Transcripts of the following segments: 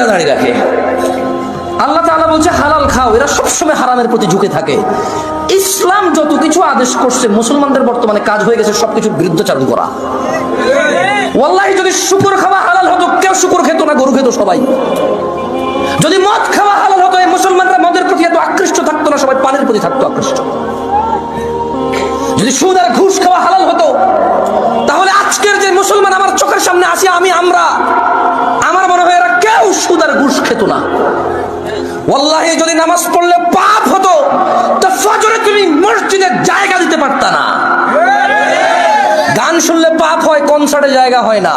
এরা দাঁড়িয়ে রাখে। আল্লাহ তাআলা বলছে হালাল খাও, এরা সবসময় হারামের প্রতি ঝুঁকে থাকে। ইসলাম যত কিছু আদেশ করছে, মুসলমানদের বর্তমানে কাজ হয়ে গেছে সবকিছুর বিরুদ্ধাচরণ করা। ওয়াল্লাহি যদি শুকর খাওয়া হালাল হতো, কেউ শুকর খেত না, গরু খেত সবাই। যদি মদ খাওয়া হালাল হতো, এই মুসলমানরা মদের প্রতি এত আকৃষ্ট থাকতো না, সবাই পানির প্রতি থাকতো আকৃষ্ট। যদি সুদ আর ঘুষ খাওয়া হালাল হতো, তাহলে আজকের যে মুসলমান আমার চোখের সামনে আসি আমরা আমার মনে হয় এরা কেউ সুদ আর ঘুষ খেত না। ওয়াল্লাহি যদি নামাজ পড়লে পাপ হতো, তো ফজরে তুমি মসজিদে জায়গা দিতে পারতা না। গান শুনলে পাপ হয়, কনসার্টে জায়গা হয় না।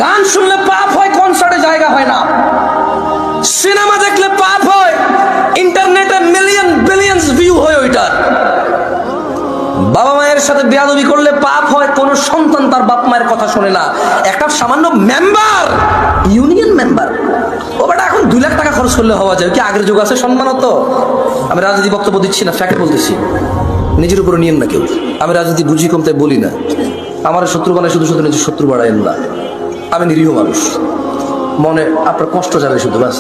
গান শুনলে পাপ হয়, কনসার্টে জায়গা হয় না। সিনেমা দেখলে পাপ হয়, ইন্টারনেটে মিলিয়ন বিলিয়নস ভিউ হয় ওইটার। বাবা মায়ের সাথে বেয়াদবি করলে পাপ হয়, কোন সন্তান তার বাপ মায়ের কথা শোনে না। একটা সামান্য মেম্বার, ইউনিয়ন মেম্বার, ও বেটা এখন 2 লাখ টাকা খরচ করলে হওয়া যায়। কি আগের যুগ আছে সম্মান হতো? আমি রাজনীতি বক্তব্য দিচ্ছি না, ফ্যাক্ট বলতেছি, নিজের উপরে নিয়েন না কেউ। আমি রাজনীতি বুঝি কম তাই বলি না। আমার শত্রু বানায় শুধু শুধু নিজের শত্রু বাড়াইন না। আমি নিরীহ মানুষ, মনে আপনার কষ্ট যাবে শুধু, ব্যাস।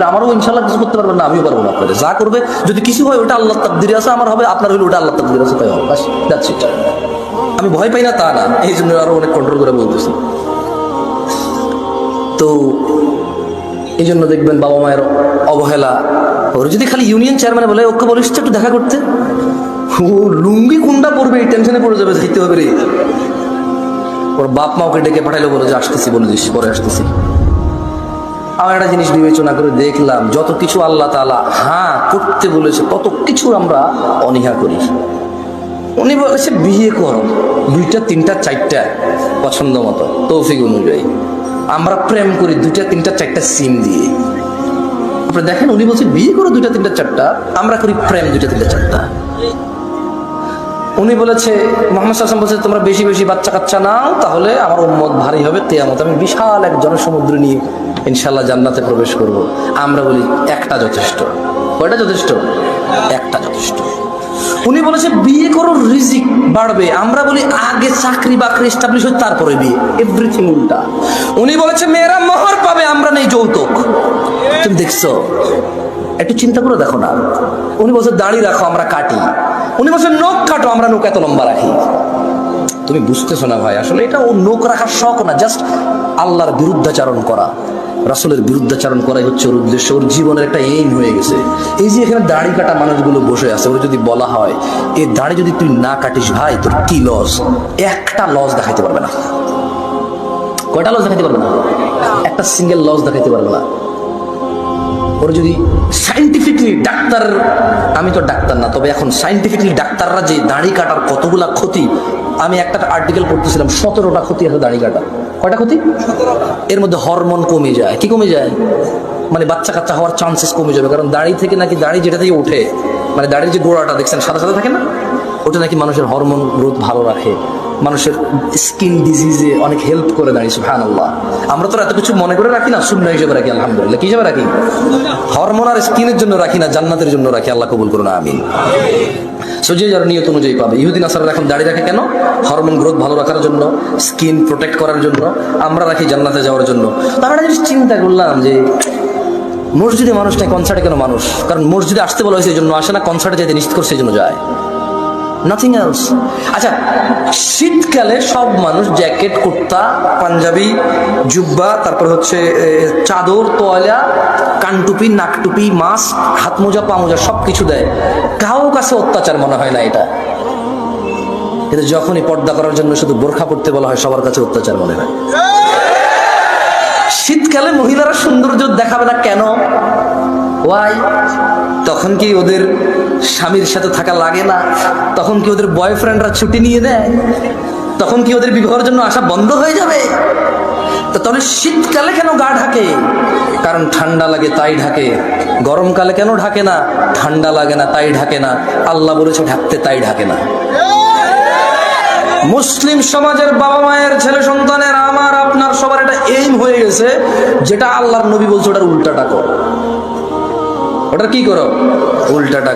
আমারও ইনশাল্লাহ কিছু করতে পারবেন না, আমিও পারবো না আপনাদের। যা করবে যদি কিছু হয় ওটা আল্লাহ তাকদীরে আছে, আমার হবে, আপনার হলে ওটা আল্লাহ তাকদীরে আছে, তাই হবে, বাস, দ্যাটস ইট। আমি ভয় পাই না তা না, এই জন্য আরো অনেক কন্ট্রোল করে বলতেছি। তো এই জন্য দেখবেন বাবা মায়ের অবহেলা। ওর যদি খালি ইউনিয়ন চেয়ারম্যানে বলে ওকে বলিস একটু দেখা করতে, ও লুঙ্গি কোনটা পড়বে এই টেনশনে পড়ে যাবে, যেতে হবে রে। ওর বাপ মা ওকে ডেকে পাঠাইলো, বলে যে আসতেছি, বলে দিস পরে আসতেছি। আমার একটা জিনিস বিবেচনা করে দেখলাম, যত কিছু আল্লাহ তাআলা হ্যাঁ করতে বলেছে তত কিছু আমরা অনীহা করি। উনি বলেছে বিয়ে করো 2টা 3টা 4টা পছন্দ মতো তৌফিক অনুযায়ী। আমরা প্রেম করি 2টা 3টা 4টা সিম দিয়ে। আপনি দেখেন উনি বলছে বিয়ে করো 2টা 3টা 4টা, আমরা করি প্রেম 2টা 3টা 4টা। উনি বলেছে, মুহাম্মদ সাল্লাল্লাহু আলাইহি ওয়াসাল্লাম বলেছে তোমরা বেশি বেশি বাচ্চা কাচ্চা নাও, তাহলে আমার উম্মত ভারী হবে কিয়ামত, আমি বিশাল এক জনসমুদ্র নিয়ে ইনশাআল্লাহ জান্নাতে প্রবেশ করব। আমরা বলি একটা যথেষ্ট। কয়টা যথেষ্ট? একটা যথেষ্ট। উনি বলেছে বিয়ে করো রিজিক বাড়বে, আমরা বলি আগে চাকরি বাকরি এস্টাবলিশ হয় তারপরে বিয়ে। এভরিথিং উল্টা। উনি বলেছে মেয়েরা মোহর পাবে, আমরা নেই যৌতুক। তুমি দেখছো? একটু চিন্তা করে দেখো না। উনি বলছে দাড়ি রাখো, আমরা কাটি। উনি বলছে নখ কাটো, আমরা নখ এত লম্বা রাখি। তুমি বুঝতেছো না ভাই, আসলে এটা ও নখ রাখার শখ না, জাস্ট আল্লাহর বিরুদ্ধাচারণ করা, রাসূলের বিরুদ্ধাচারণ করাই হচ্ছে ওর উদ্দেশ্য। ওর জীবনের একটা এইম হয়ে গেছে। এই যে এখানে দাড়ি কাটা মানুষগুলো বসে আছে, ওর যদি বলা হয় এই দাড়ি যদি তুই না কাটিস ভাই তোর কি লস, একটা লস দেখাইতে পারবে না। কয়টা লস দেখাইতে পারবে না? একটা সিঙ্গেল লস দেখাইতে পারবে না। ওরা যদি সাইন্টিফিকলি ডাক্তার, আমি তো ডাক্তার না, তবে এখন সাইন্টিফিকলি ডাক্তাররা যে দাড়ি কাটার কতগুলা ক্ষতি, আমি একটা আর্টিকেল পড়তেছিলাম, 17টা ক্ষতি আছে দাড়ি কাটা। কয়টা ক্ষতি? এর মধ্যে হরমোন কমে যায়। কি কমে যায়? মানে বাচ্চা কাচ্চা হওয়ার চান্সেস কমে যাবে, কারণ দাড়ি থেকে নাকি, দাড়ি যেটা থেকে ওঠে, মানে দাড়ির যে গোড়াটা দেখছেন সাদা সাদা থাকে না, ওটা নাকি মানুষের হরমোন গ্রোথ ভালো রাখে, মানুষের স্কিন ডিজিজে অনেক হেল্প করে দাঁড়িয়ে। সুবহানাল্লাহ। আমরা তো এত কিছু মনে করে রাখি না, সুন্নাহ হিসেবে রাখি। আলহামদুলিল্লাহ। কি হিসেবে রাখি? হরমোন আর স্কিনের জন্য রাখি না, জান্নাতের জন্য রাখি। আল্লাহ কবুল করুন, আমিন। যে যার নিয়ত অনুযায়ী পাবে। ইহুদি নাসারারা এখন দাড়ি রাখে কেন? হরমোন গ্রোথ ভালো রাখার জন্য, স্কিন প্রোটেক্ট করার জন্য। আমরা রাখি জান্নাতে যাওয়ার জন্য। তো আমরা একটা চিন্তা করলাম যে মসজিদে মানুষ নাই, কনসার্টে কেন মানুষ? কারণ মসজিদে আসতে বলা হয়েছে এই জন্য আসে না, কনসার্টে যেতে নিষেধ করছে এই জন্য যায়, নাথিং এলস। আচ্ছা, শীতকালে সব মানুষ জ্যাকেট, কুর্তা, পাঞ্জাবি, জুব্বা, তারপর হচ্ছে চাদর, তোয়ালা, কানটুপি, নাকটুপি, মাস্ক, হাত মোজা, পা মোজা সবকিছু দেয়। কারো কাছে অত্যাচার মনে হয় না এটা। কিন্তু যখনই পর্দা করার জন্য শুধু বোরখা পড়তে বলা হয়, সবার কাছে অত্যাচার মনে হয়। শীতকালে মহিলারা সৌন্দর্য দেখাবে না কেন? ওয়াই? তখন কি ওদের স্বামীর সাথে থাকা লাগে না? তখন কি ওদের বয়ফ্রেন্ডরা ছুটি নিয়ে দেয়? তখন কি ওদের বিবাহের জন্য আসা বন্ধ হয়ে যাবে? তো তাহলে শীতকালে কেন গা ঢাকে? কারণ ঠান্ডা লাগে তাই ঢাকে। গরমকালে কেন ঢাকে না? ঠান্ডা লাগে না তাই ঢাকে না। আল্লাহ বলেছে ঢাকতে, তাই ঢাকে না। মুসলিম সমাজের বাবা মায়ের, ছেলে সন্তানের, আমার আপনার সবার এটা এইম হয়ে গেছে, যেটা আল্লাহর নবী বলছে ওটার উল্টাটা করো। ওটার কি করো? উল্টাটা।